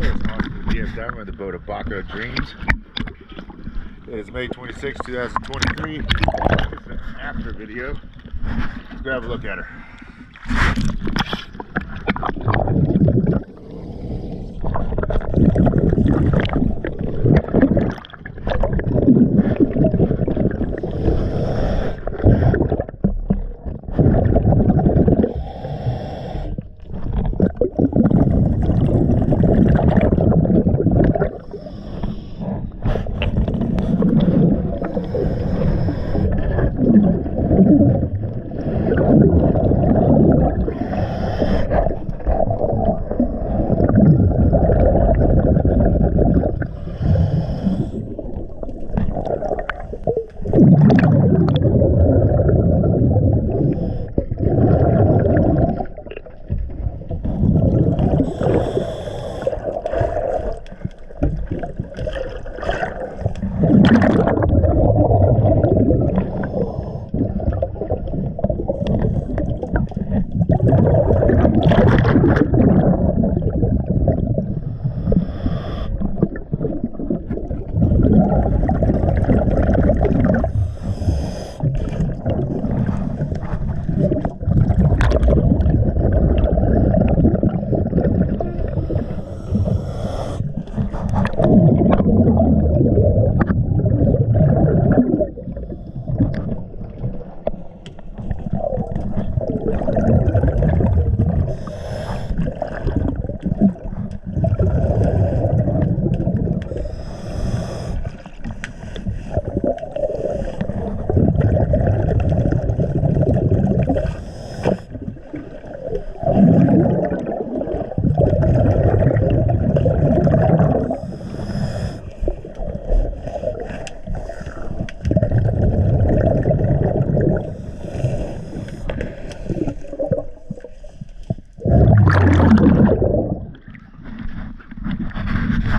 Diving with the boat Abaco Dreams. It is May 26, 2023. It's an after video. Let's go have a look at her.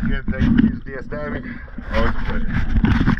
Again, thank you for using DS Diving. Always a pleasure.